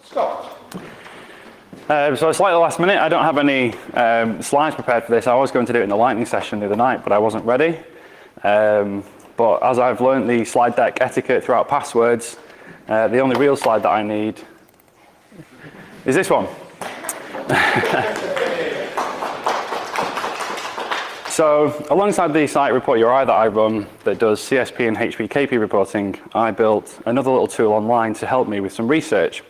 Scott. So it's slightly last minute. I don't have any slides prepared for this. I was going to do it in the lightning session the other night, but I wasn't ready. But as I've learned the slide deck etiquette throughout Passwords, the only real slide that I need is this one. So alongside the site report UI that I run that does CSP and HPKP reporting, I built another little tool online to help me with some research.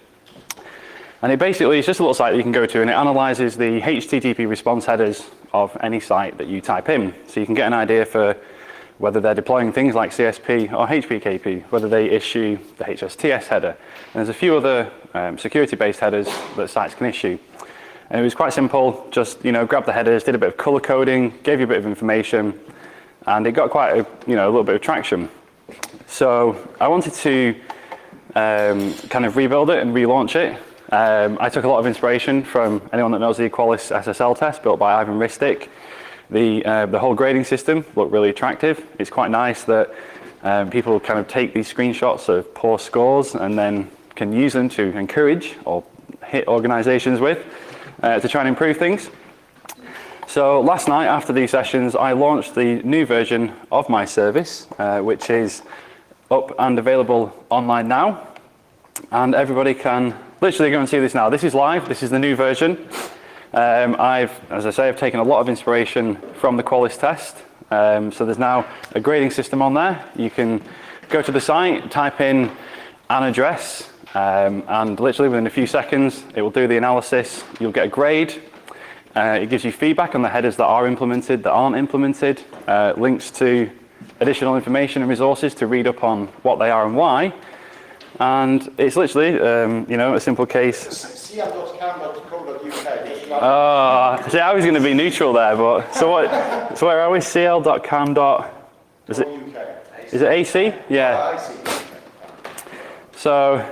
And it basically is just a little site that you can go to, and it analyzes the HTTP response headers of any site that you type in. So you can get an idea for whether they're deploying things like CSP or HPKP, whether they issue the HSTS header. And there's a few other security-based headers that sites can issue. And it was quite simple, just grab the headers, did a bit of color coding, gave you a bit of information, and it got quite a little bit of traction. So I wanted to kind of rebuild it and relaunch it. I took a lot of inspiration from anyone that knows the Equalis SSL test built by Ivan Ristic. The whole grading system looked really attractive. It's quite nice that people kind of take these screenshots of poor scores and then can use them to encourage or hit organizations with to try and improve things. So last night after these sessions, I launched the new version of my service, which is up and available online now. And everybody can literally go and see this now. This is live. This is the new version. As I say, I've taken a lot of inspiration from the Qualys test. So there's now a grading system on there. You can go to the site, type in an address, and literally within a few seconds, it will do the analysis. You'll get a grade. It gives you feedback on the headers that are implemented, that aren't implemented, links to additional information and resources to read up on what they are and why. And it's literally, a simple case. cl.cam.co.uk. Oh, see, I was going to be neutral there, but so what? So where are we? cl.cam. Is it AC? Yeah. So,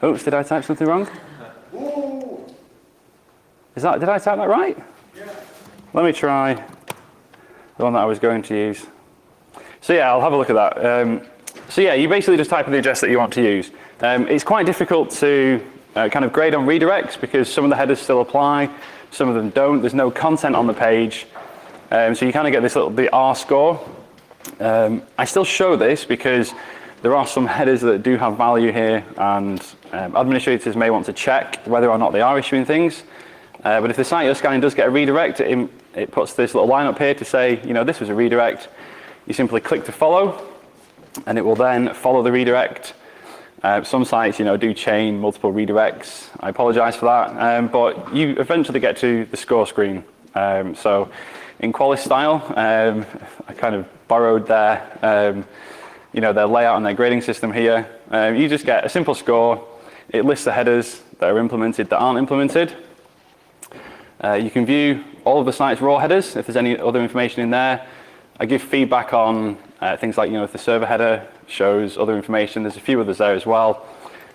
oops, did I type something wrong? Did I type that right? Yeah. Let me try the one that I was going to use. So yeah, I'll have a look at that. So yeah, you basically just type in the address that you want to use. It's quite difficult to kind of grade on redirects because some of the headers still apply, some of them don't. There's no content on the page. So you kind of get this the R score. I still show this because there are some headers that do have value here, and administrators may want to check whether or not they are issuing things. But if the site you're scanning does get a redirect, it puts this little line up here to say, this was a redirect. You simply click to follow, and it will then follow the redirect. Some sites, do chain multiple redirects. I apologize for that, but you eventually get to the score screen. So in Qualys style, I kind of borrowed their layout and their grading system here. You just get a simple score. It lists the headers that are implemented, that aren't implemented. You can view all of the site's raw headers if there's any other information in there. I give feedback on things like, if the server header shows other information, there's a few others there as well.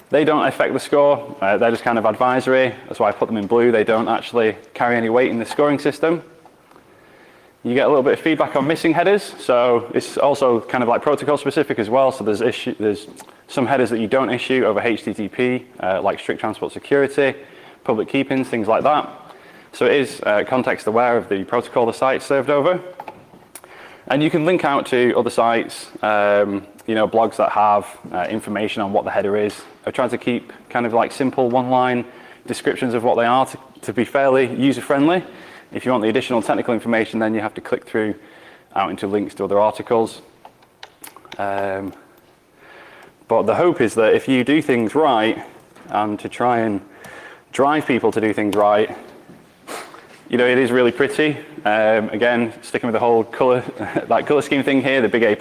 They don't affect the score, they're just kind of advisory. That's why I put them in blue. They don't actually carry any weight in the scoring system. You get a little bit of feedback on missing headers, so it's also kind of like protocol specific as well. So there's some headers that you don't issue over HTTP, like strict transport security, public key pins, things like that. So it is context aware of the protocol the site's served over. And you can link out to other sites, blogs that have information on what the header is. I try to keep kind of like simple one-line descriptions of what they are to be fairly user-friendly. If you want the additional technical information, then you have to click through out into links to other articles. But the hope is that if you do things right, and to try and drive people to do things right, it is really pretty. Again, sticking with the whole color scheme thing here, the big A+.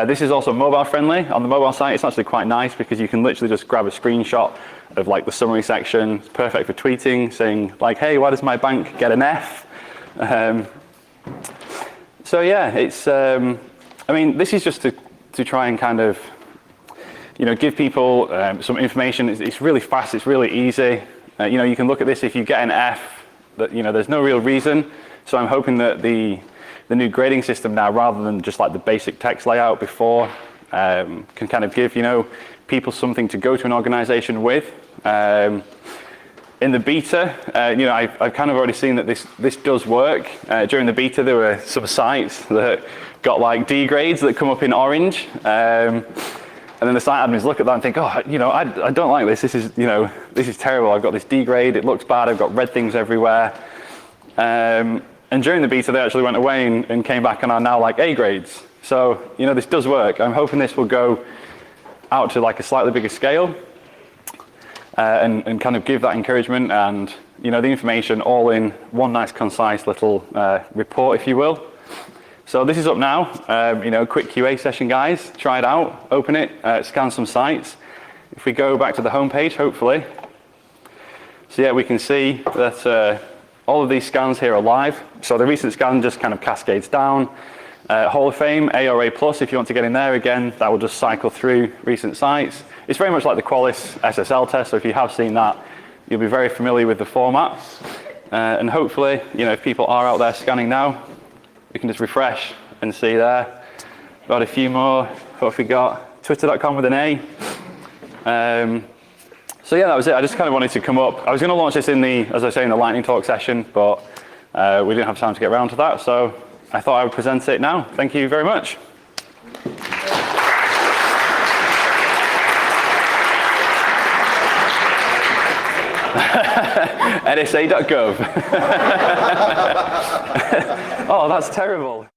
This is also mobile friendly. On the mobile site, it's actually quite nice because you can literally just grab a screenshot of the summary section. It's perfect for tweeting, saying hey, why does my bank get an F? So yeah, it's, this is just to try and kind of, give people some information. It's really fast, it's really easy. You can look at this, if you get an F, that there's no real reason. So I'm hoping that the new grading system now, rather than just the basic text layout before, can kind of give people something to go to an organization with. In the beta, I've kind of already seen that this does work. During the beta, there were some sites that got like D grades that come up in orange. And then the site admins look at that and think, oh, I don't like this. This is terrible. I've got this D grade. It looks bad. I've got red things everywhere. And during the beta, they actually went away and came back and are now like A grades. So, this does work. I'm hoping this will go out to like a slightly bigger scale and kind of give that encouragement and, the information all in one nice, concise little report, if you will. So this is up now, quick QA session, guys. Try it out, open it, scan some sites. If we go back to the home page, hopefully. So yeah, we can see that all of these scans here are live. So the recent scan just kind of cascades down. Hall of Fame, A or A+, if you want to get in there again, that will just cycle through recent sites. It's very much like the Qualys SSL test, so if you have seen that, you'll be very familiar with the format. And hopefully, if people are out there scanning now, we can just refresh and see there. Got a few more. What have we got? Twitter.com with an A. So yeah, that was it. I just kind of wanted to come up. I was going to launch this in as I say, in the lightning talk session, but we didn't have time to get around to that. So I thought I would present it now. Thank you very much. NSA.gov. Oh, that's terrible.